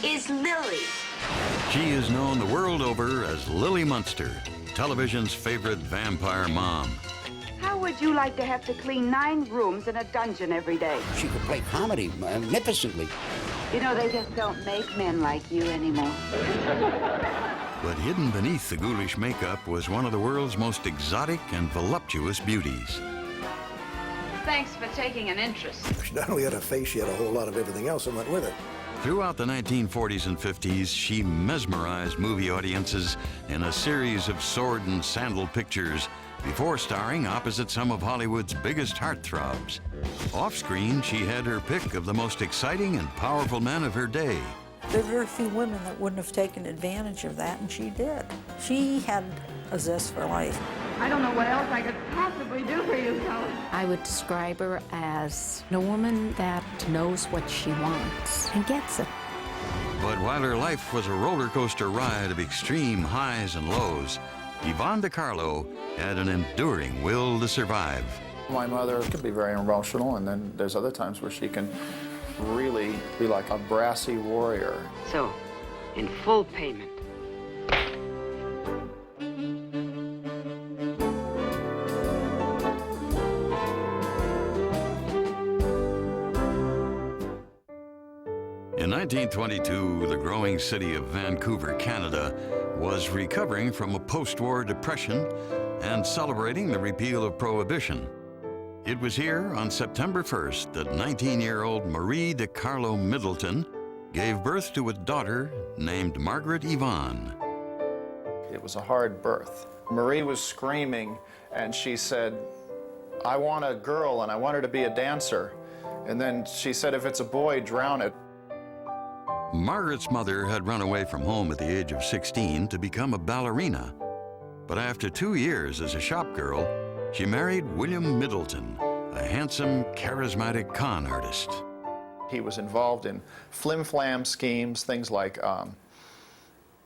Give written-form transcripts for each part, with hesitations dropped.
is Lily. She is known the world over as Lily Munster, television's favorite vampire mom. How would you like to have to clean 9 rooms in a dungeon every day? She could play comedy magnificently. You know, they just don't make men like you anymore. But hidden beneath the ghoulish makeup was one of the world's most exotic and voluptuous beauties. Thanks for taking an interest. She not only had a face, she had a whole lot of everything else that went with it. Throughout the 1940s and 50s, she mesmerized movie audiences in a series of sword and sandal pictures before starring opposite some of Hollywood's biggest heartthrobs. Off-screen, she had her pick of the most exciting and powerful men of her day. There are very few women that wouldn't have taken advantage of that, and she did. She had a zest for life. I don't know what else I could possibly do for you, Helen. I would describe her as a woman that knows what she wants and gets it. But while her life was a roller coaster ride of extreme highs and lows, Yvonne de Carlo had an enduring will to survive. My mother can be very emotional, and then there's other times where she can really be like a brassy warrior. So, in full payment. In 1922, the growing city of Vancouver, Canada, was recovering from a post-war depression and celebrating the repeal of Prohibition. It was here on September 1st that 19-year-old Marie de Carlo Middleton gave birth to a daughter named Margaret Yvonne. It was a hard birth. Marie was screaming, and she said, "I want a girl, and I want her to be a dancer." And then she said, "If it's a boy, drown it." Margaret's mother had run away from home at the age of 16 to become a ballerina. But after 2 years as a shop girl, she married William Middleton, a handsome, charismatic con artist. He was involved in flim-flam schemes, things like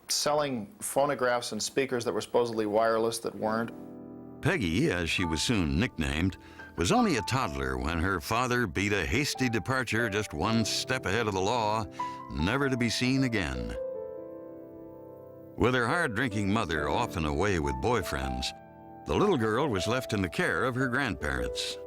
selling phonographs and speakers that were supposedly wireless that weren't. Peggy, as she was soon nicknamed, was only a toddler when her father beat a hasty departure just one step ahead of the law, never to be seen again. With her hard-drinking mother often away with boyfriends, the little girl was left in the care of her grandparents.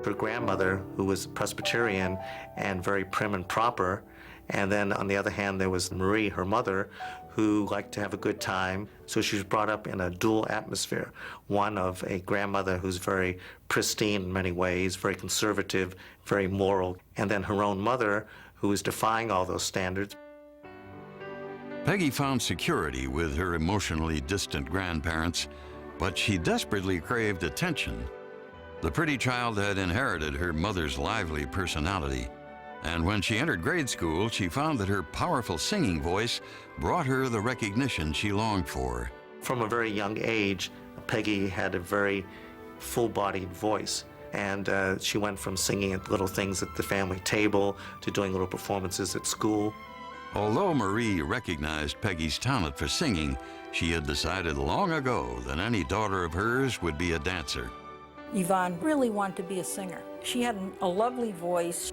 Her grandmother, who was Presbyterian and very prim and proper, and then on the other hand there was Marie, her mother, who liked to have a good time. So she was brought up in a dual atmosphere, one of a grandmother who's very pristine in many ways, very conservative, very moral, and then her own mother, who was defying all those standards. Peggy found security with her emotionally distant grandparents, but she desperately craved attention. The pretty child had inherited her mother's lively personality, and when she entered grade school, she found that her powerful singing voice brought her the recognition she longed for. From a very young age, Peggy had a very full-bodied voice, and she went from singing at little things at the family table to doing little performances at school. Although Marie recognized Peggy's talent for singing, she had decided long ago that any daughter of hers would be a dancer. Yvonne really wanted to be a singer. She had a lovely voice,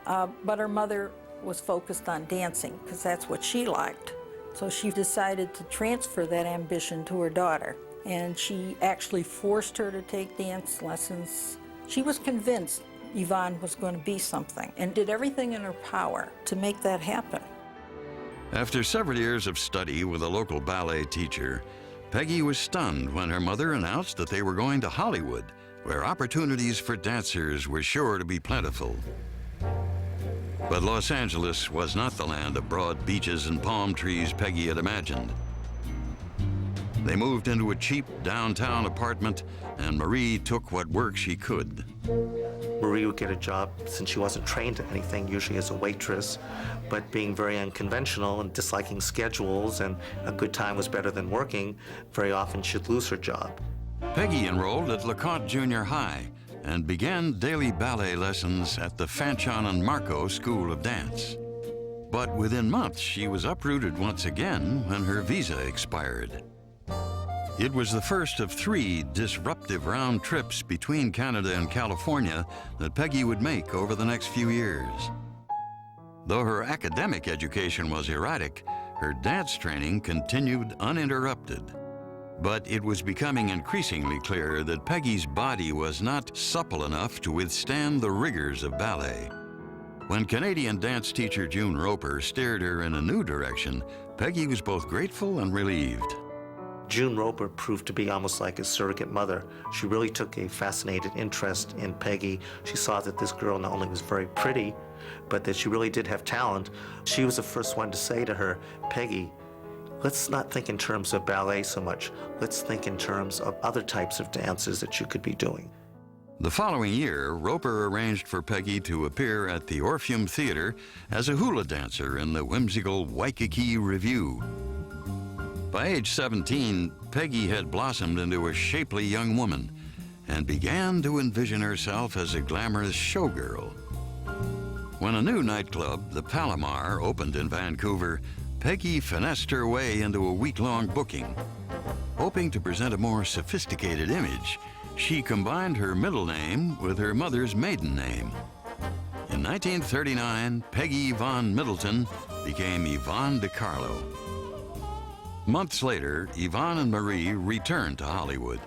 but her mother was focused on dancing because that's what she liked. So she decided to transfer that ambition to her daughter, and she actually forced her to take dance lessons. She was convinced Yvonne was going to be something and did everything in her power to make that happen. After several years of study with a local ballet teacher, Peggy was stunned when her mother announced that they were going to Hollywood, where opportunities for dancers were sure to be plentiful. But Los Angeles was not the land of broad beaches and palm trees Peggy had imagined. They moved into a cheap downtown apartment, and Marie took what work she could. Marie would get a job, since she wasn't trained in anything, usually as a waitress, but being very unconventional and disliking schedules and a good time was better than working, very often she'd lose her job. Peggy enrolled at LeConte Junior High and began daily ballet lessons at the Fanchon and Marco School of Dance. But within months, she was uprooted once again when her visa expired. It was the first of 3 disruptive round trips between Canada and California that Peggy would make over the next few years. Though her academic education was erratic, her dance training continued uninterrupted. But it was becoming increasingly clear that Peggy's body was not supple enough to withstand the rigors of ballet. When Canadian dance teacher June Roper steered her in a new direction, Peggy was both grateful and relieved. June Roper proved to be almost like a surrogate mother. She really took a fascinated interest in Peggy. She saw that this girl not only was very pretty, but that she really did have talent. She was the first one to say to her, "Peggy, let's not think in terms of ballet so much. Let's think in terms of other types of dances that you could be doing." The following year, Roper arranged for Peggy to appear at the Orpheum Theater as a hula dancer in the whimsical Waikiki Revue. By age 17, Peggy had blossomed into a shapely young woman and began to envision herself as a glamorous showgirl. When a new nightclub, the Palomar, opened in Vancouver, Peggy finessed her way into a week-long booking. Hoping to present a more sophisticated image, she combined her middle name with her mother's maiden name. In 1939, Peggy Yvonne Middleton became Yvonne de Carlo. Months later, Yvonne and Marie returned to Hollywood.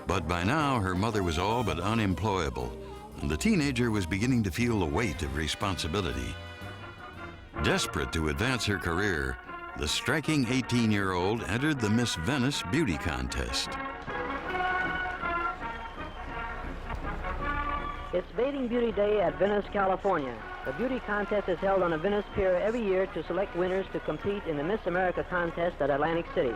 But by now, her mother was all but unemployable, and the teenager was beginning to feel the weight of responsibility. Desperate to advance her career, the striking 18-year-old entered the Miss Venice beauty contest. It's Bathing Beauty Day at Venice, California. The beauty contest is held on a Venice pier every year to select winners to compete in the Miss America contest at Atlantic City.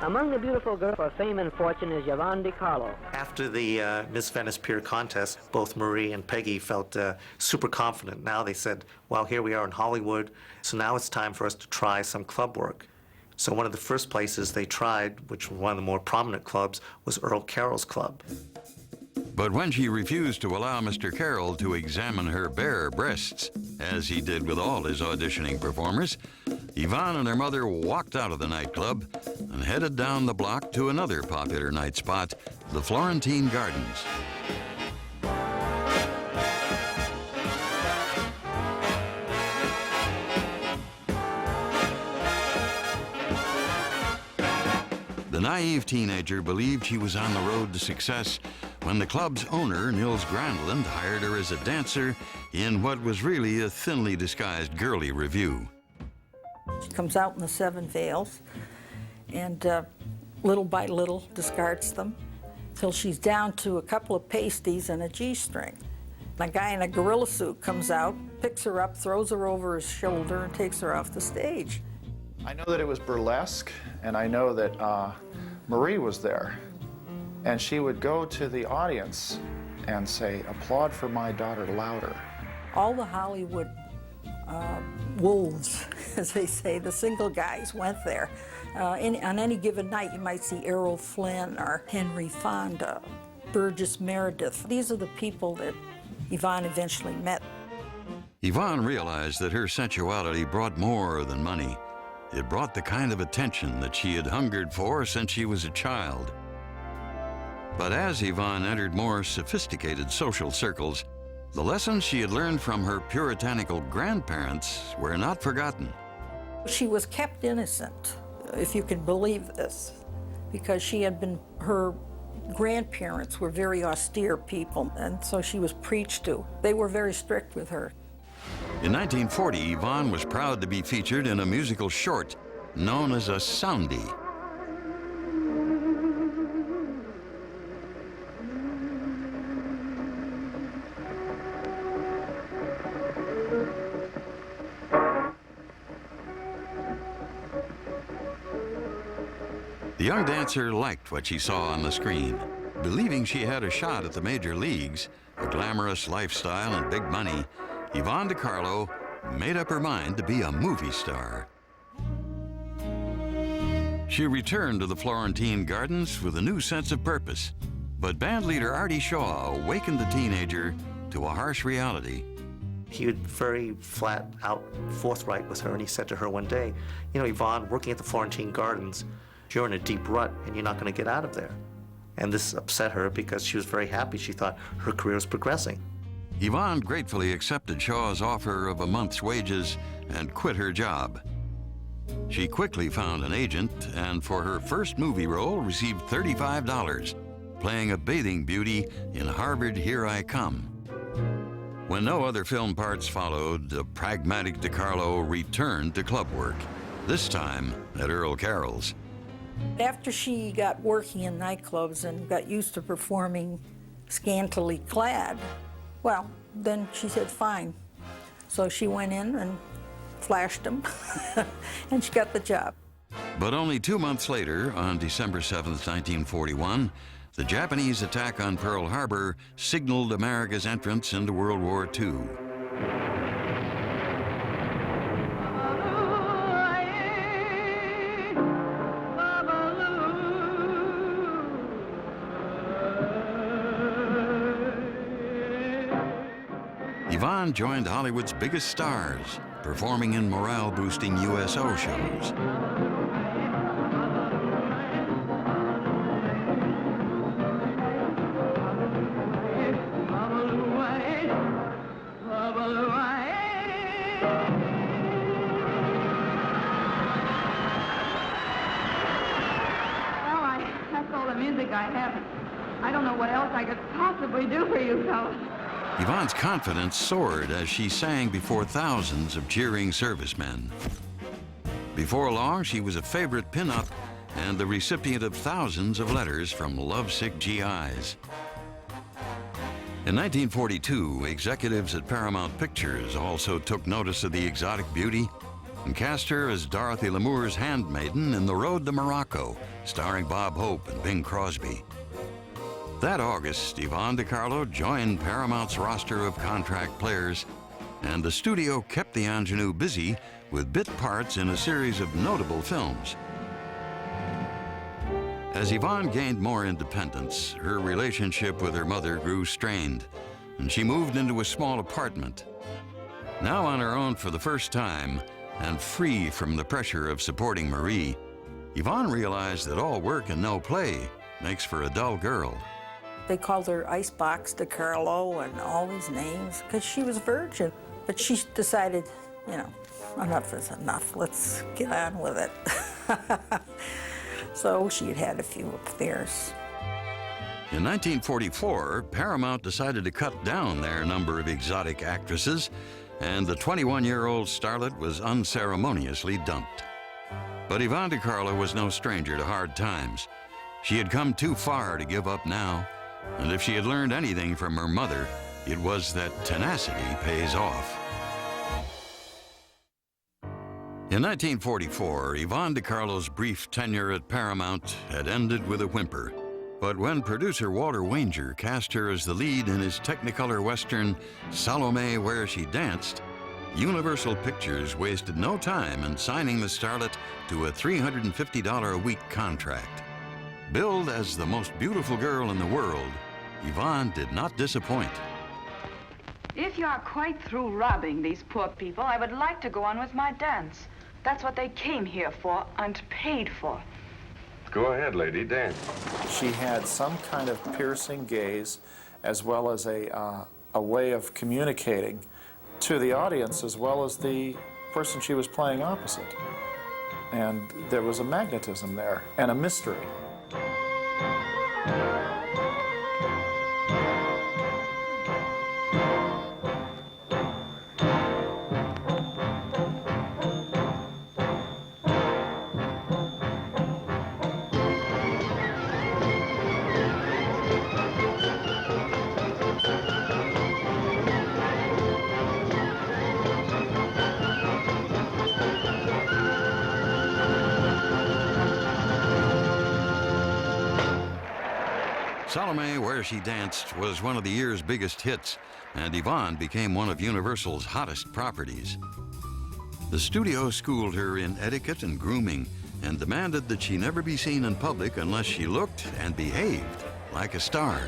Among the beautiful girls for fame and fortune is Yvonne de Carlo. After the Miss Venice Pier contest, both Marie and Peggy felt super confident. Now they said, well, here we are in Hollywood, so now it's time for us to try some club work. So one of the first places they tried, which was one of the more prominent clubs, was Earl Carroll's club. But when she refused to allow Mr. Carroll to examine her bare breasts, as he did with all his auditioning performers, Yvonne and her mother walked out of the nightclub and headed down the block to another popular night spot, the Florentine Gardens. The naive teenager believed she was on the road to success when the club's owner, Nils Grandland, hired her as a dancer in what was really a thinly disguised girly revue. She comes out in the 7 veils and little by little discards them till she's down to a couple of pasties and a G-string. A guy in a gorilla suit comes out, picks her up, throws her over his shoulder, and takes her off the stage. I know that it was burlesque, and I know that Marie was there. And she would go to the audience and say, "Applaud for my daughter louder." All the Hollywood wolves, as they say, the single guys went there. On any given night, you might see Errol Flynn or Henry Fonda, Burgess Meredith. These are the people that Yvonne eventually met. Yvonne realized that her sensuality brought more than money. It brought the kind of attention that she had hungered for since she was a child. But as Yvonne entered more sophisticated social circles, the lessons she had learned from her puritanical grandparents were not forgotten. She was kept innocent, if you can believe this, because her grandparents were very austere people, and so she was preached to. They were very strict with her. In 1940, Yvonne was proud to be featured in a musical short known as a soundie. The young dancer liked what she saw on the screen. Believing she had a shot at the major leagues, a glamorous lifestyle and big money, Yvonne de Carlo made up her mind to be a movie star. She returned to the Florentine Gardens with a new sense of purpose, but bandleader Artie Shaw awakened the teenager to a harsh reality. He was very flat out forthright with her, and he said to her one day, "You know, Yvonne, working at the Florentine Gardens, you're in a deep rut and you're not going to get out of there." And this upset her because she was very happy. She thought her career was progressing. Yvonne gratefully accepted Shaw's offer of a month's wages and quit her job. She quickly found an agent and for her first movie role received $35, playing a bathing beauty in Harvard Here I Come. When no other film parts followed, the pragmatic DiCarlo returned to club work, this time at Earl Carroll's. After she got working in nightclubs and got used to performing scantily clad, well, then she said, fine. So she went in and flashed them, and she got the job. But only 2 months later, on December 7th, 1941, the Japanese attack on Pearl Harbor signaled America's entrance into World War II. Yvonne joined Hollywood's biggest stars, performing in morale-boosting USO shows. That's all the music I have. I don't know what else I could possibly do for you fellas. Yvonne's confidence soared as she sang before thousands of cheering servicemen. Before long, she was a favorite pinup and the recipient of thousands of letters from lovesick GIs. In 1942, executives at Paramount Pictures also took notice of the exotic beauty and cast her as Dorothy Lamour's handmaiden in The Road to Morocco, starring Bob Hope and Bing Crosby. That August, Yvonne DiCarlo joined Paramount's roster of contract players, and the studio kept the ingenue busy with bit parts in a series of notable films. As Yvonne gained more independence, her relationship with her mother grew strained, and she moved into a small apartment. Now on her own for the first time, and free from the pressure of supporting Marie, Yvonne realized that all work and no play makes for a dull girl. They called her Icebox DiCarlo and all these names because she was a virgin. But she decided, you know, enough is enough. Let's get on with it. So she had had a few affairs. In 1944, Paramount decided to cut down their number of exotic actresses, and the 21-year-old starlet was unceremoniously dumped. But Yvonne DiCarlo was no stranger to hard times. She had come too far to give up now, and if she had learned anything from her mother, it was that tenacity pays off. In 1944, Yvonne DiCarlo's brief tenure at Paramount had ended with a whimper. But when producer Walter Wanger cast her as the lead in his Technicolor Western, Salome Where She Danced, Universal Pictures wasted no time in signing the starlet to a $350 a week contract. Billed as the most beautiful girl in the world, Yvonne did not disappoint. If you are quite through robbing these poor people, I would like to go on with my dance. That's what they came here for and paid for. Go ahead, lady, dance. She had some kind of piercing gaze as well as a way of communicating to the audience as well as the person she was playing opposite. And there was a magnetism there and a mystery. Salome Where She Danced was one of the year's biggest hits, and Yvonne became one of Universal's hottest properties. The studio schooled her in etiquette and grooming and demanded that she never be seen in public unless she looked and behaved like a star.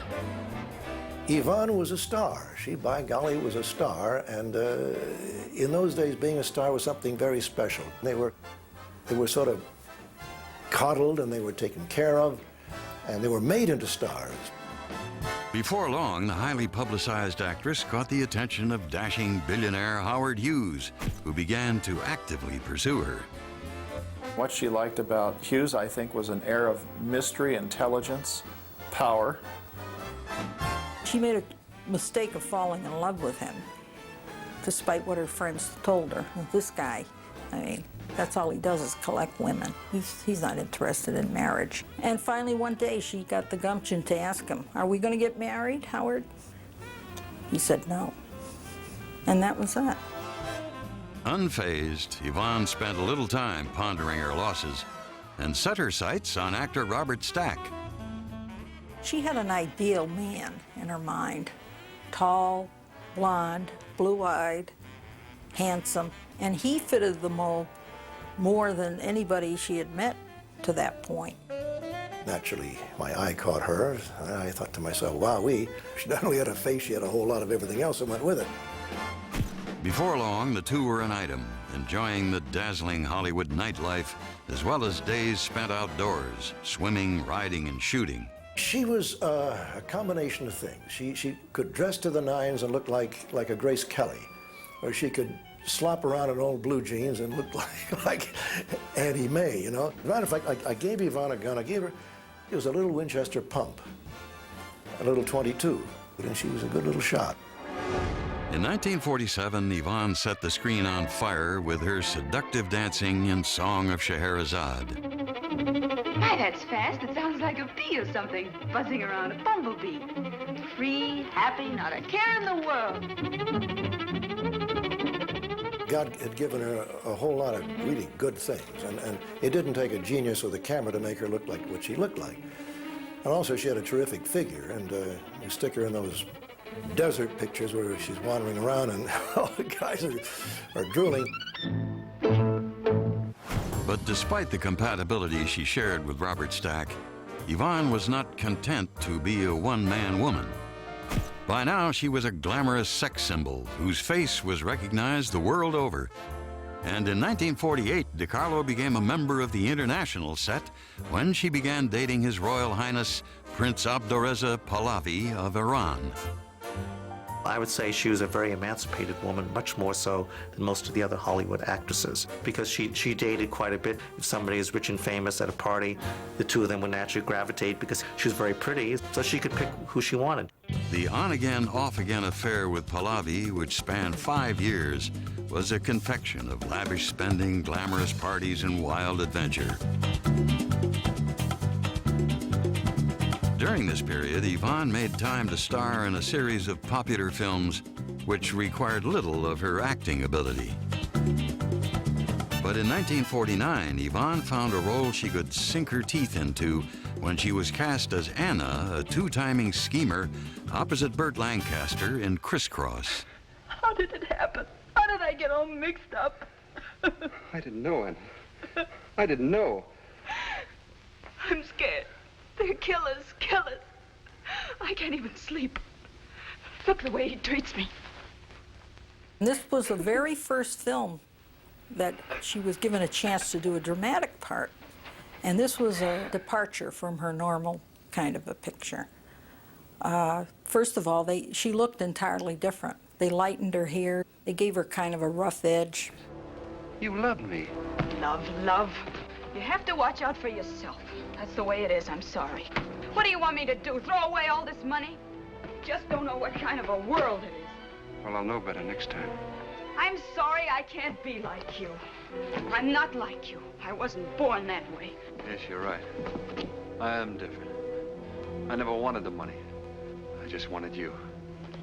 Yvonne was a star. She, by golly, was a star, and in those days, being a star was something very special. They were sort of coddled, and they were taken care of, and they were made into stars. Before long, the highly publicized actress caught the attention of dashing billionaire Howard Hughes, who began to actively pursue her. What she liked about Hughes, I think, was an air of mystery, intelligence, power. She made a mistake of falling in love with him, despite what her friends told her. This guy, I mean, that's all he does is collect women. He's not interested in marriage. And finally, one day, she got the gumption to ask him, "Are we going to get married, Howard?" He said no. And that was that. Unfazed, Yvonne spent a little time pondering her losses and set her sights on actor Robert Stack. She had an ideal man in her mind. Tall, blonde, blue-eyed, handsome, and he fitted the mold more than anybody she had met to that point. Naturally, my eye caught hers. I thought to myself, wowee, she not only had a face, she had a whole lot of everything else that went with it. Before long, the two were an item, enjoying the dazzling Hollywood nightlife, as well as days spent outdoors, swimming, riding, and shooting. She was a combination of things. She could dress to the nines and look like a Grace Kelly, or she could slop around in old blue jeans and look like Annie Mae, you know. As a matter of fact, I gave Yvonne a gun. I gave her, it was a little Winchester pump, a little .22, and she was a good little shot. In 1947, Yvonne set the screen on fire with her seductive dancing in Song of Scheherazade. Hi, that's fast. It sounds like a bee or something, buzzing around a bumblebee. Free, happy, not a care in the world. God had given her a whole lot of really good things, and it didn't take a genius with a camera to make her look like what she looked like. And also, she had a terrific figure, and you stick her in those desert pictures where she's wandering around and all the guys are drooling. But despite the compatibility she shared with Robert Stack, Yvonne was not content to be a one-man woman. By now, she was a glamorous sex symbol whose face was recognized the world over. And in 1948, Carlo became a member of the international set when she began dating His Royal Highness Prince Abdorreza Pahlavi of Iran. I would say she was a very emancipated woman, much more so than most of the other Hollywood actresses, because she dated quite a bit. If somebody is rich and famous at a party, the two of them would naturally gravitate because she was very pretty, so she could pick who she wanted. The on-again, off-again affair with Pahlavi, which spanned 5 years, was a confection of lavish spending, glamorous parties, and wild adventure. During this period, Yvonne made time to star in a series of popular films which required little of her acting ability. But in 1949, Yvonne found a role she could sink her teeth into when she was cast as Anna, a two-timing schemer, opposite Burt Lancaster in Crisscross. How did it happen? How did I get all mixed up? I didn't know, Anna. I didn't know. I'm scared. They're killers. I can't even sleep. Look the way he treats me. This was the very first film that she was given a chance to do a dramatic part. And this was a departure from her normal kind of a picture. First of all, she looked entirely different. They lightened her hair. They gave her kind of a rough edge. You loved me. Love. You have to watch out for yourself. That's the way it is. I'm sorry. What do you want me to do? Throw away all this money? Just don't know what kind of a world it is. Well, I'll know better next time. I'm sorry I can't be like you. I'm not like you. I wasn't born that way. Yes, you're right. I am different. I never wanted the money. I just wanted you.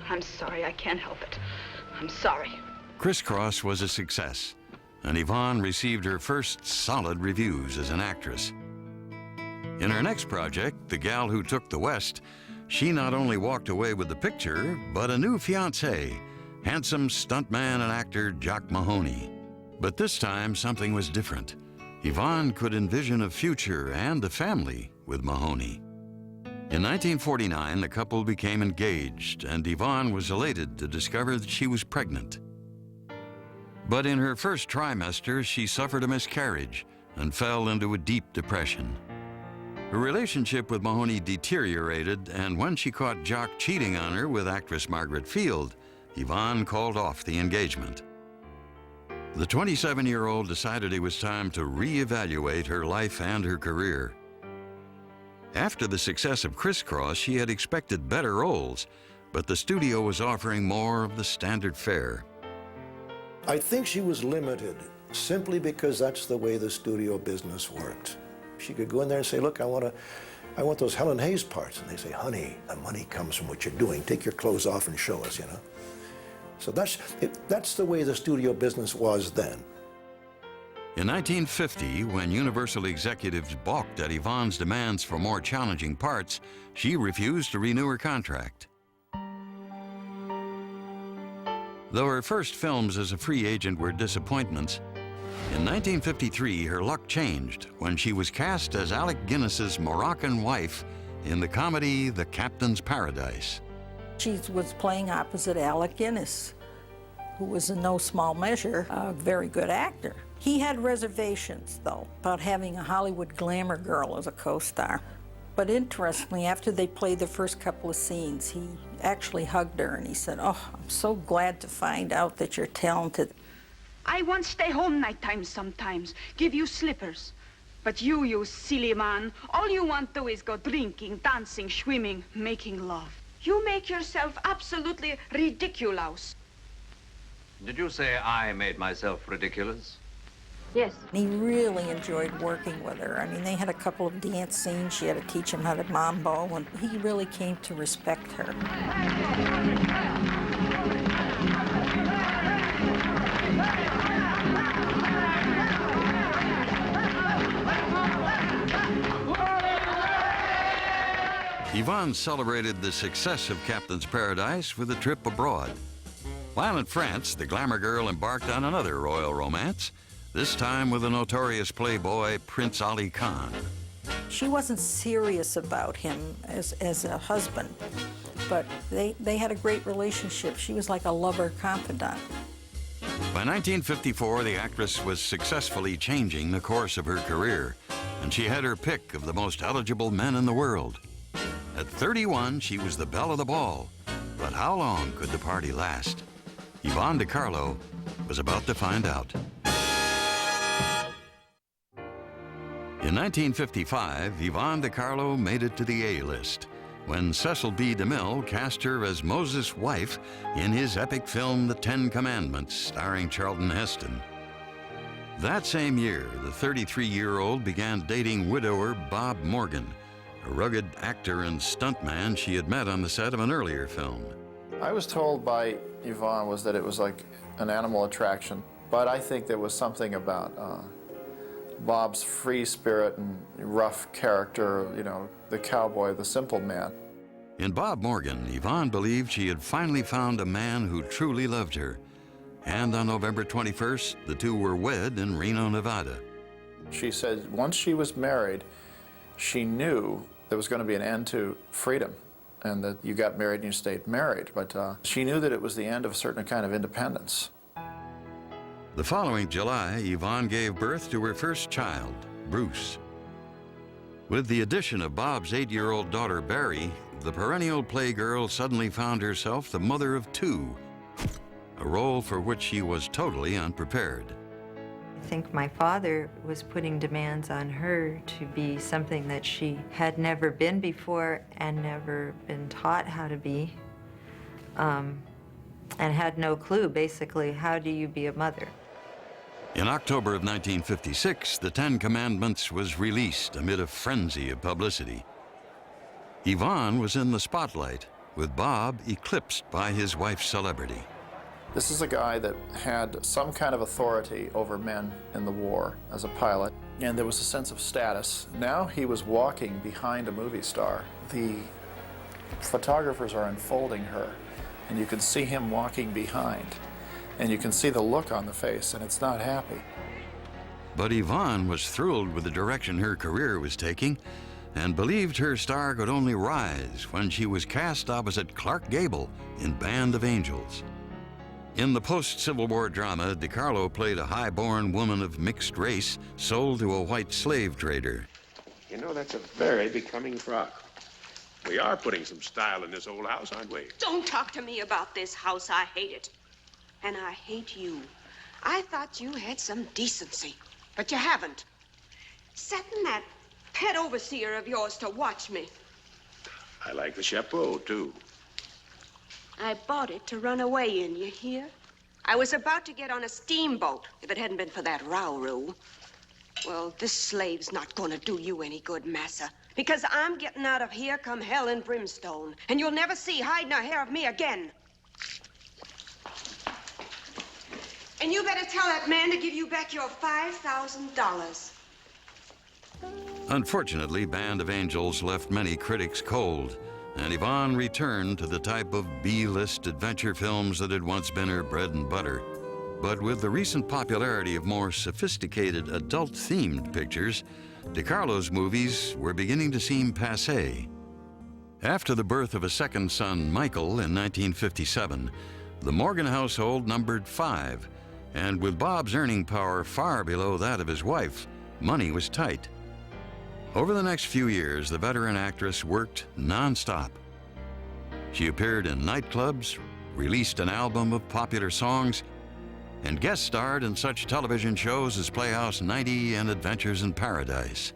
I'm sorry. I can't help it. I'm sorry. Crisscross was a success, and Yvonne received her first solid reviews as an actress. In her next project, The Gal Who Took the West, she not only walked away with the picture, but a new fiancé, handsome stuntman and actor Jock Mahoney. But this time, something was different. Yvonne could envision a future and a family with Mahoney. In 1949, the couple became engaged, and Yvonne was elated to discover that she was pregnant. But in her first trimester, she suffered a miscarriage and fell into a deep depression. Her relationship with Mahoney deteriorated, and when she caught Jock cheating on her with actress Margaret Field, Yvonne called off the engagement. The 27-year-old decided it was time to reevaluate her life and her career. After the success of Crisscross, she had expected better roles, but the studio was offering more of the standard fare. I think she was limited simply because that's the way the studio business worked. She could go in there and say, look, I want those Helen Hayes parts. And they say, honey, the money comes from what you're doing. Take your clothes off and show us, you know. So that's the way the studio business was then. In 1950, when Universal executives balked at Yvonne's demands for more challenging parts, she refused to renew her contract. Though her first films as a free agent were disappointments, in 1953 her luck changed when she was cast as Alec Guinness's Moroccan wife in the comedy The Captain's Paradise. She was playing opposite Alec Guinness, who was in no small measure a very good actor. He had reservations, though, about having a Hollywood glamour girl as a co-star. But interestingly, after they played the first couple of scenes, he actually hugged her and he said, oh, I'm so glad to find out that you're talented. I want to stay home nighttime sometimes, give you slippers. But you silly man, all you want to do is go drinking, dancing, swimming, making love. You make yourself absolutely ridiculous. Did you say I made myself ridiculous? Yes. He really enjoyed working with her. I mean, they had a couple of dance scenes. She had to teach him how to mambo, and he really came to respect her. Yvonne celebrated the success of Captain's Paradise with a trip abroad. While in France, the glamour girl embarked on another royal romance, this time with the notorious playboy Prince Ali Khan. She wasn't serious about him as a husband, but they had a great relationship. She was like a lover confidant. By 1954, the actress was successfully changing the course of her career, and she had her pick of the most eligible men in the world. At 31, she was the belle of the ball, but how long could the party last? Yvonne de Carlo was about to find out. In 1955, Yvonne de Carlo made it to the A-list when Cecil B. DeMille cast her as Moses' wife in his epic film The Ten Commandments, starring Charlton Heston. That same year, the 33-year-old began dating widower Bob Morgan, a rugged actor and stuntman she had met on the set of an earlier film. I was told by Yvonne was that it was like an animal attraction, but I think there was something about Bob's free spirit and rough character, you know, the cowboy, the simple man. In Bob Morgan, Yvonne believed she had finally found a man who truly loved her. And on November 21st, the two were wed in Reno, Nevada. She said once she was married, she knew there was going to be an end to freedom and that you got married and you stayed married. But she knew that it was the end of a certain kind of independence. The following July, Yvonne gave birth to her first child, Bruce. With the addition of Bob's 8-year-old daughter, Barry, the perennial playgirl suddenly found herself the mother of two, a role for which she was totally unprepared. I think my father was putting demands on her to be something that she had never been before and never been taught how to be, and had no clue, basically, how do you be a mother? In October of 1956, The Ten Commandments was released amid a frenzy of publicity. Yvonne was in the spotlight, with Bob eclipsed by his wife's celebrity. This is a guy that had some kind of authority over men in the war as a pilot, and there was a sense of status. Now he was walking behind a movie star. The photographers are unfolding her, and you can see him walking behind, and you can see the look on the face, and it's not happy. But Yvonne was thrilled with the direction her career was taking and believed her star could only rise when she was cast opposite Clark Gable in Band of Angels. In the post-Civil War drama, DeCarlo played a high-born woman of mixed race sold to a white slave trader. You know, that's a very becoming frock. We are putting some style in this old house, aren't we? Don't talk to me about this house. I hate it. And I hate you. I thought you had some decency, but you haven't. Setting that pet overseer of yours to watch me. I like the chapeau, too. I bought it to run away in, you hear? I was about to get on a steamboat if it hadn't been for that row-roo. Well, this slave's not gonna do you any good, massa, because I'm getting out of here come hell and brimstone, and you'll never see hide nor hair of me again. And you better tell that man to give you back your $5,000. Unfortunately, Band of Angels left many critics cold, and Yvonne returned to the type of B-list adventure films that had once been her bread and butter. But with the recent popularity of more sophisticated adult-themed pictures, DeCarlo's movies were beginning to seem passé. After the birth of a second son, Michael, in 1957, the Morgan household numbered 5, and with Bob's earning power far below that of his wife, money was tight. Over the next few years, the veteran actress worked non-stop. She appeared in nightclubs, released an album of popular songs, and guest starred in such television shows as Playhouse 90 and Adventures in Paradise.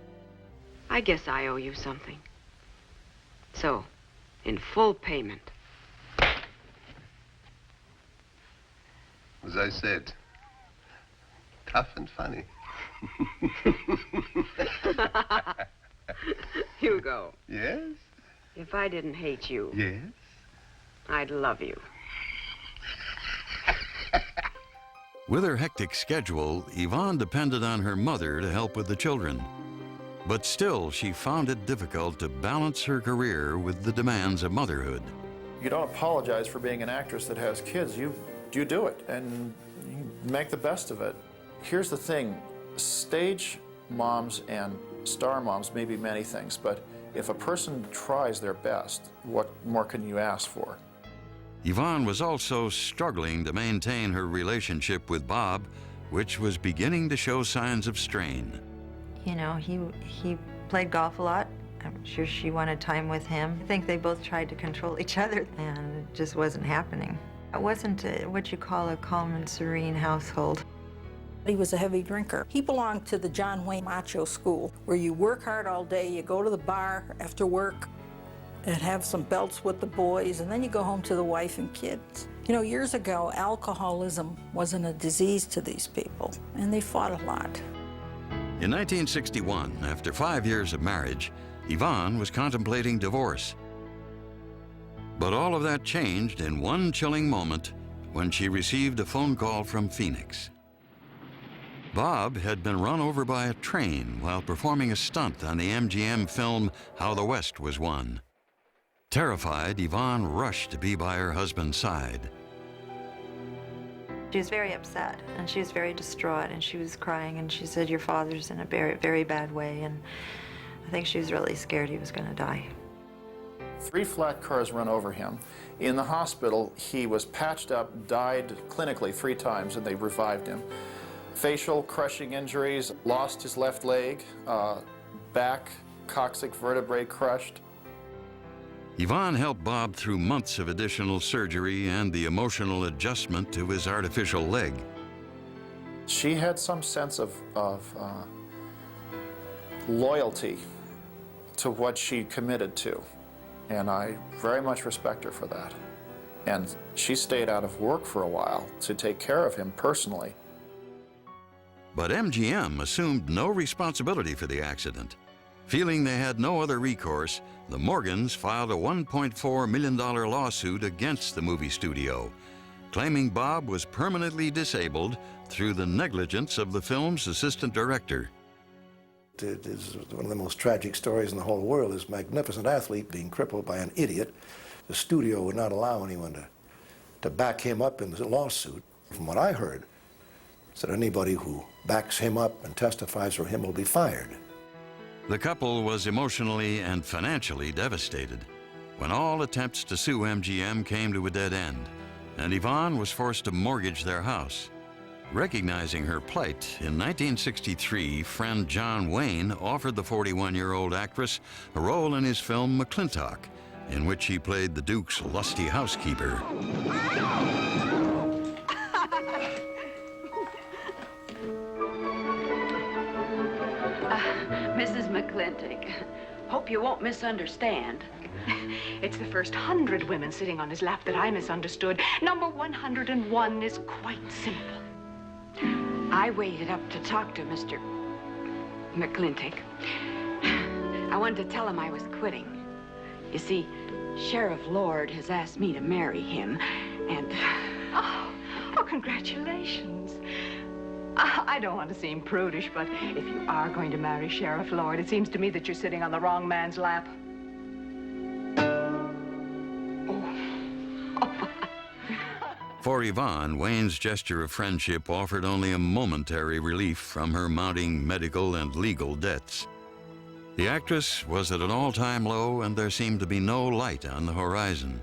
I guess I owe you something. So, in full payment. As I said, tough and funny. Hugo. Yes? If I didn't hate you, Yes? I'd love you. With her hectic schedule, Yvonne depended on her mother to help with the children. But still, she found it difficult to balance her career with the demands of motherhood. You don't apologize for being an actress that has kids. You do it, and you make the best of it. Here's the thing. Stage moms and star moms may be many things, but if a person tries their best, what more can you ask for? Yvonne was also struggling to maintain her relationship with Bob, which was beginning to show signs of strain. You know, he played golf a lot. I'm sure she wanted time with him. I think they both tried to control each other, and it just wasn't happening. It wasn't what you call a calm and serene household. He was a heavy drinker. He belonged to the John Wayne macho school, where you work hard all day, you go to the bar after work, and have some belts with the boys, and then you go home to the wife and kids. You know, years ago, alcoholism wasn't a disease to these people, and they fought a lot. In 1961, after 5 years of marriage, Yvonne was contemplating divorce. But all of that changed in one chilling moment when she received a phone call from Phoenix. Bob had been run over by a train while performing a stunt on the MGM film How the West Was Won. Terrified, Yvonne rushed to be by her husband's side. She was very upset, and she was very distraught, and she was crying, and she said, "Your father's in a very, very bad way," and I think she was really scared he was going to die. 3 flat cars run over him. In the hospital, he was patched up, died clinically 3 times, and they revived him. Facial crushing injuries, lost his left leg, back, coccyx vertebrae crushed. Yvonne helped Bob through months of additional surgery and the emotional adjustment to his artificial leg. She had some sense of loyalty to what she committed to, and I very much respect her for that. And she stayed out of work for a while to take care of him personally. But MGM assumed no responsibility for the accident. Feeling they had no other recourse, the Morgans filed a $1.4 million lawsuit against the movie studio, claiming Bob was permanently disabled through the negligence of the film's assistant director. It is one of the most tragic stories in the whole world, this magnificent athlete being crippled by an idiot. The studio would not allow anyone to back him up in the lawsuit. From what I heard, said anybody who backs him up and testifies for him will be fired. The couple was emotionally and financially devastated when all attempts to sue MGM came to a dead end, and Yvonne was forced to mortgage their house. Recognizing her plight, in 1963, friend John Wayne offered the 41-year-old actress a role in his film McClintock, in which he played the Duke's lusty housekeeper. Mrs. McClintock, hope you won't misunderstand. It's the first 100 women sitting on his lap that I misunderstood. Number 101 is quite simple. I waited up to talk to Mr. McClintock. I wanted to tell him I was quitting. You see, Sheriff Lord has asked me to marry him, and... Oh, congratulations. I don't want to seem prudish, but if you are going to marry Sheriff Lord, it seems to me that you're sitting on the wrong man's lap. For Yvonne, Wayne's gesture of friendship offered only a momentary relief from her mounting medical and legal debts. The actress was at an all-time low, and there seemed to be no light on the horizon.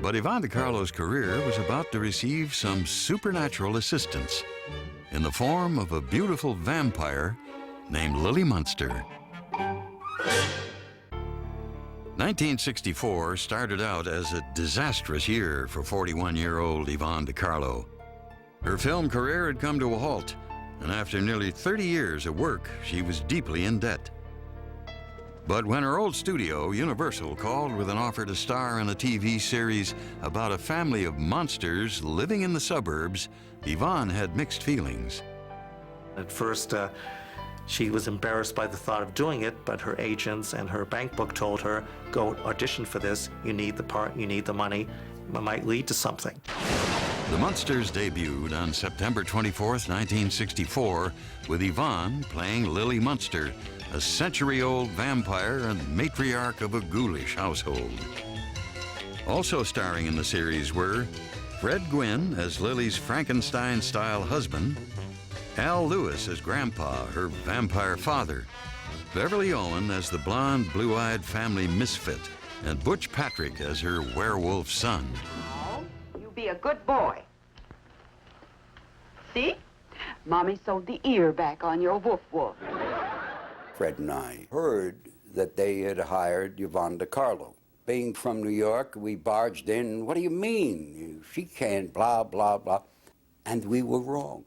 But Yvonne Carlo's career was about to receive some supernatural assistance in the form of a beautiful vampire named Lily Munster. 1964 started out as a disastrous year for 41-year-old Yvonne Carlo. Her film career had come to a halt, and after nearly 30 years of work, she was deeply in debt. But when her old studio, Universal, called with an offer to star in a TV series about a family of monsters living in the suburbs, Yvonne had mixed feelings. At first, she was embarrassed by the thought of doing it, but her agents and her bank book told her, go audition for this, you need the part, you need the money, it might lead to something. The Munsters debuted on September 24th, 1964, with Yvonne playing Lily Munster, a century-old vampire and matriarch of a ghoulish household. Also starring in the series were Fred Gwynne as Lily's Frankenstein-style husband, Al Lewis as Grandpa, her vampire father, Beverly Owen as the blonde, blue-eyed family misfit, and Butch Patrick as her werewolf son. Oh, you be a good boy. See? Mommy sewed the ear back on your woof-woof. Fred and I heard that they had hired Yvonne Carlo. Being from New York, we barged in. What do you mean? She can't, blah, blah, blah. And we were wrong.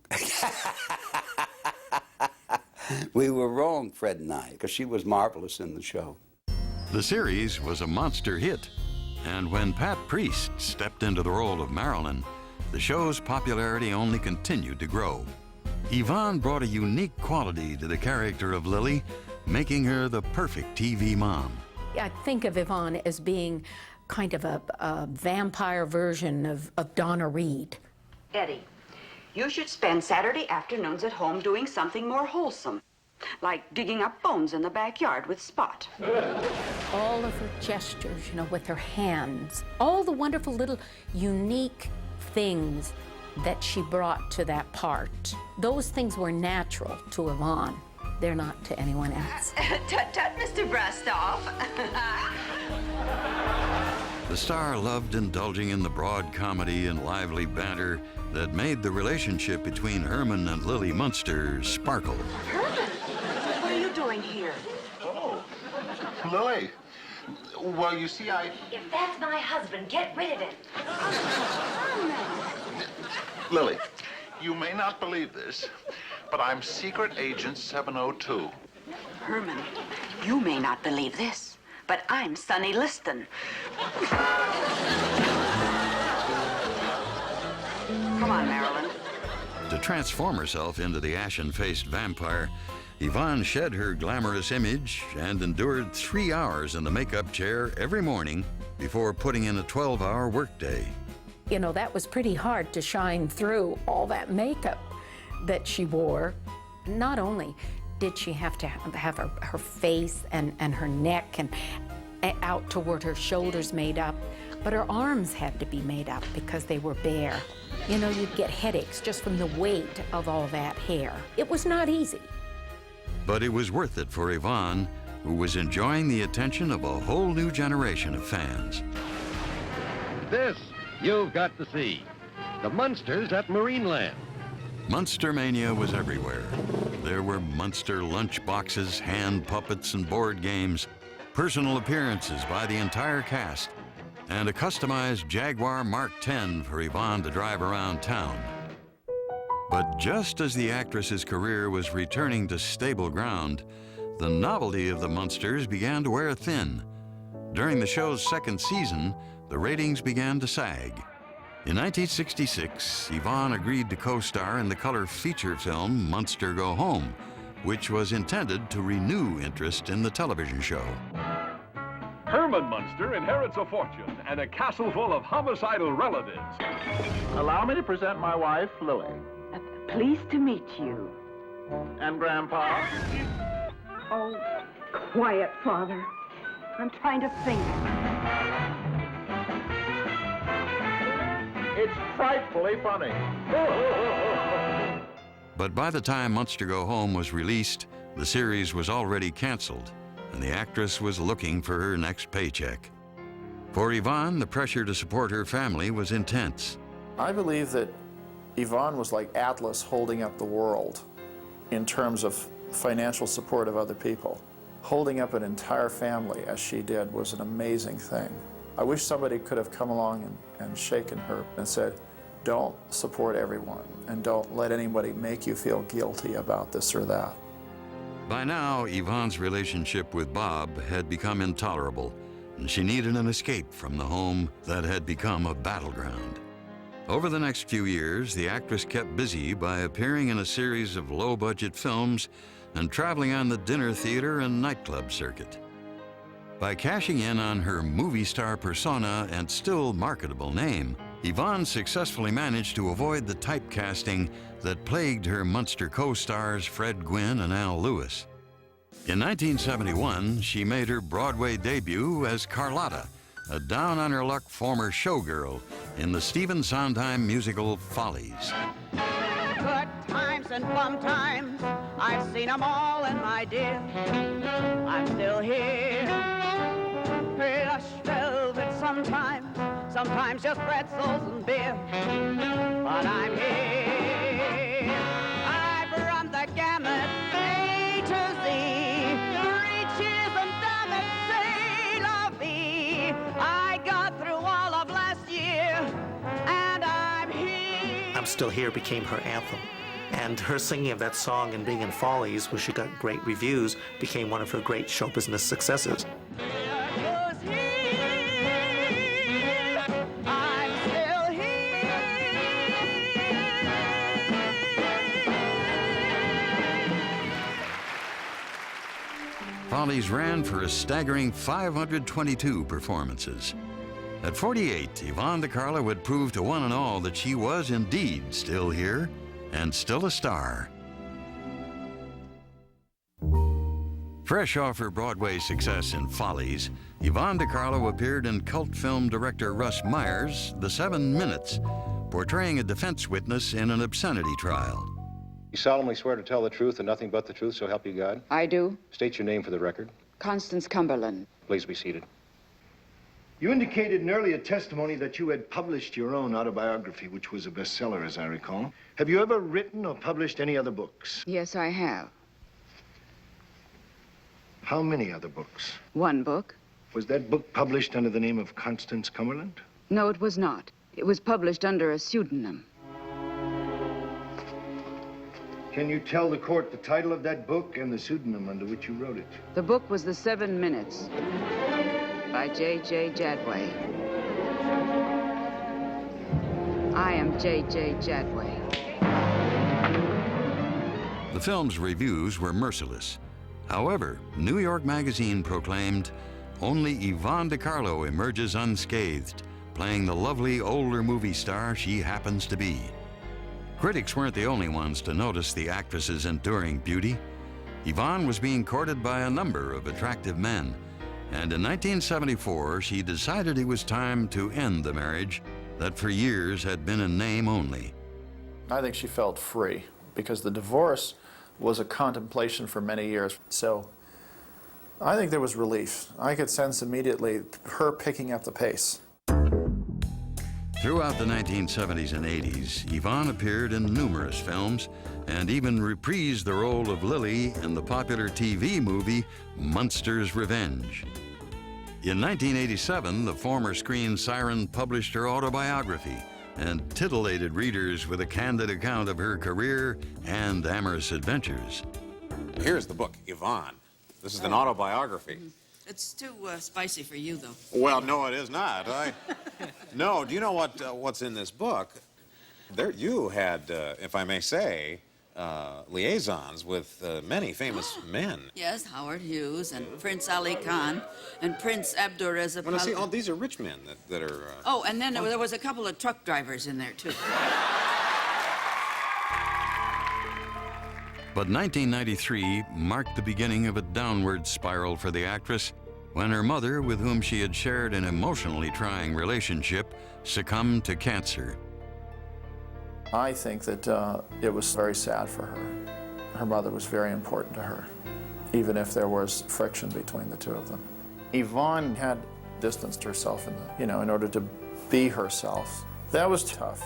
We were wrong, Fred and I, because she was marvelous in the show. The series was a monster hit, and when Pat Priest stepped into the role of Marilyn, the show's popularity only continued to grow. Yvonne brought a unique quality to the character of Lily, making her the perfect TV mom. I think of Yvonne as being kind of a vampire version of Donna Reed. Eddie, you should spend Saturday afternoons at home doing something more wholesome, like digging up bones in the backyard with Spot. All of her gestures, you know, with her hands, all the wonderful little unique things that she brought to that part. Those things were natural to Yvonne. They're not to anyone else. Tut-tut, Mr. Brastoff. The star loved indulging in the broad comedy and lively banter that made the relationship between Herman and Lily Munster sparkle. Herman, what are you doing here? Oh, Lily. Well, you see, If that's my husband, get rid of him. Lily, you may not believe this, but I'm Secret Agent 702. Herman, you may not believe this, but I'm Sonny Liston. Come on, Marilyn. To transform herself into the ashen-faced vampire, Yvonne shed her glamorous image and endured 3 hours in the makeup chair every morning before putting in a 12-hour workday. You know, that was pretty hard to shine through all that makeup that she wore. Not only did she have to have her face and her neck and out toward her shoulders made up, but her arms had to be made up because they were bare. You know, you'd get headaches just from the weight of all that hair. It was not easy. But it was worth it for Yvonne, who was enjoying the attention of a whole new generation of fans. This you've got to see. The Munsters at Marineland. Munster mania was everywhere. There were Munster lunch boxes, hand puppets, and board games, personal appearances by the entire cast, and a customized Jaguar Mark X for Yvonne to drive around town. But just as the actress's career was returning to stable ground, the novelty of the Munsters began to wear thin. During the show's second season, the ratings began to sag. In 1966, Yvonne agreed to co-star in the color feature film Munster Go Home, which was intended to renew interest in the television show. Herman Munster inherits a fortune and a castle full of homicidal relatives. Allow me to present my wife, Lily. Pleased to meet you. And Grandpa? Oh, quiet, Father. I'm trying to think. It's frightfully funny. But by the time Munster Go Home was released, the series was already canceled, and the actress was looking for her next paycheck. For Yvonne, the pressure to support her family was intense. I believe that Yvonne was like Atlas holding up the world in terms of financial support of other people. Holding up an entire family as she did was an amazing thing. I wish somebody could have come along and shaken her and said, don't support everyone and don't let anybody make you feel guilty about this or that. By now, Yvonne's relationship with Bob had become intolerable, and she needed an escape from the home that had become a battleground. Over the next few years, the actress kept busy by appearing in a series of low-budget films and traveling on the dinner theater and nightclub circuit. By cashing in on her movie star persona and still marketable name, Yvonne successfully managed to avoid the typecasting that plagued her Munster co-stars Fred Gwynne and Al Lewis. In 1971, she made her Broadway debut as Carlotta, a down-on-her-luck former showgirl in the Stephen Sondheim musical Follies. Good times and bum times, I've seen them all, and my dear, I'm still here. Plush velvet sometimes just pretzels and beer, but I'm here. I've run the gamut, A to Z, 3 cheers and damn it, c'est la vie. I got through all of last year, and I'm here. I'm Still Here became her anthem. And her singing of that song and being in Follies, where she got great reviews, became one of her great show business successes. Follies ran for a staggering 522 performances. At 48, Yvonne de Carlo would prove to one and all that she was indeed still here and still a star. Fresh off her Broadway success in Follies, Yvonne de Carlo appeared in cult film director Russ Meyer's The 7 Minutes, portraying a defense witness in an obscenity trial. You solemnly swear to tell the truth and nothing but the truth, so help you God? I do. State your name for the record. Constance Cumberland. Please be seated. You indicated in earlier testimony that you had published your own autobiography, which was a bestseller, as I recall. Have you ever written or published any other books? Yes, I have. How many other books? 1 book. Was that book published under the name of Constance Cumberland? No, it was not. It was published under a pseudonym. Can you tell the court the title of that book and the pseudonym under which you wrote it? The book was The 7 Minutes by J.J. Jadway. I am J.J. Jadway. The film's reviews were merciless. However, New York Magazine proclaimed, only Yvonne de Carlo emerges unscathed, playing the lovely older movie star she happens to be. Critics weren't the only ones to notice the actress's enduring beauty. Yvonne was being courted by a number of attractive men, and in 1974, she decided it was time to end the marriage that for years had been in name only. I think she felt free because the divorce was a contemplation for many years. So I think there was relief. I could sense immediately her picking up the pace. Throughout the 1970s and 80s, Yvonne appeared in numerous films and even reprised the role of Lily in the popular TV movie Munsters' Revenge. In 1987, the former screen siren published her autobiography and titillated readers with a candid account of her career and amorous adventures. Here's the book, Yvonne. This is an autobiography. It's too spicy for you, though. Well, no, it is not. No, do you know what's in this book? There, you had, if I may say, liaisons with many famous men. Yes, Howard Hughes and Prince Ali Khan and Prince Abdurreza. Well, see, all these are rich men that are... Oh, and then there was a couple of truck drivers in there, too. But 1993 marked the beginning of a downward spiral for the actress when her mother, with whom she had shared an emotionally trying relationship, succumbed to cancer. I think that it was very sad for her. Her mother was very important to her, even if there was friction between the two of them. Yvonne had distanced herself in order to be herself. That was tough.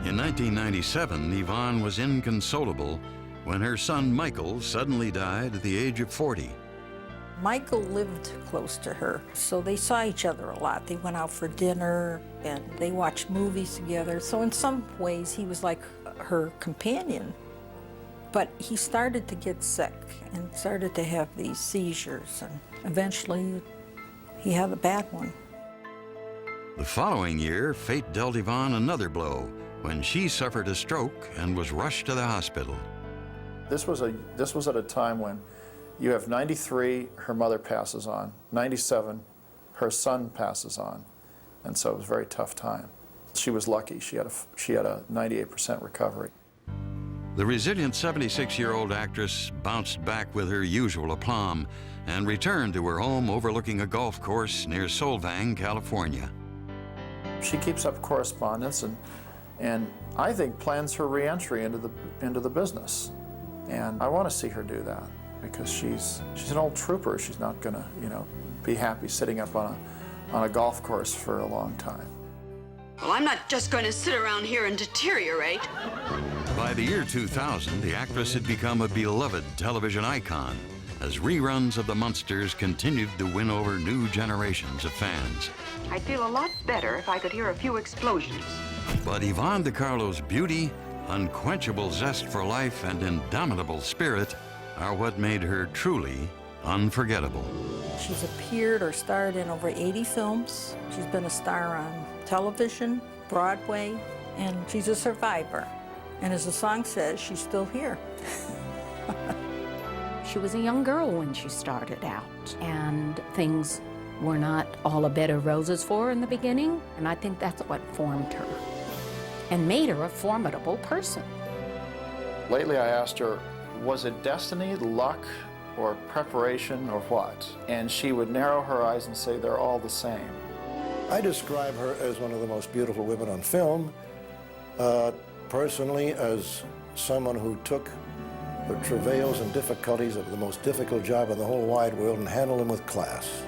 In 1997, Yvonne was inconsolable when her son Michael suddenly died at the age of 40. Michael lived close to her, so they saw each other a lot. They went out for dinner and they watched movies together. So in some ways, he was like her companion. But he started to get sick and started to have these seizures, and eventually he had a bad one. The following year, fate dealt Yvonne another blow when she suffered a stroke and was rushed to the hospital. This was at a time when you have 93, her mother passes on. 97, her son passes on. And so it was a very tough time. She was lucky. She had a 98% recovery. The resilient 76-year-old actress bounced back with her usual aplomb and returned to her home overlooking a golf course near Solvang, California. She keeps up correspondence and I think plans her re-entry into the business. And I want to see her do that because she's an old trooper. She's not going to, be happy sitting up on a golf course for a long time. Well, I'm not just going to sit around here and deteriorate. By the year 2000, the actress had become a beloved television icon as reruns of the Munsters continued to win over new generations of fans. I'd feel a lot better if I could hear a few explosions. But Yvonne de Carlo's beauty, unquenchable zest for life, and indomitable spirit are what made her truly unforgettable. She's appeared or starred in over 80 films. She's been a star on television, Broadway, and she's a survivor. And as the song says, she's still here. She was a young girl when she started out, and things were not all a bed of roses for her in the beginning, and I think that's what formed her and made her a formidable person. Lately I asked her, was it destiny, luck, or preparation, or what? And she would narrow her eyes and say they're all the same. I describe her as one of the most beautiful women on film, personally as someone who took the travails and difficulties of the most difficult job in the whole wide world and handled them with class.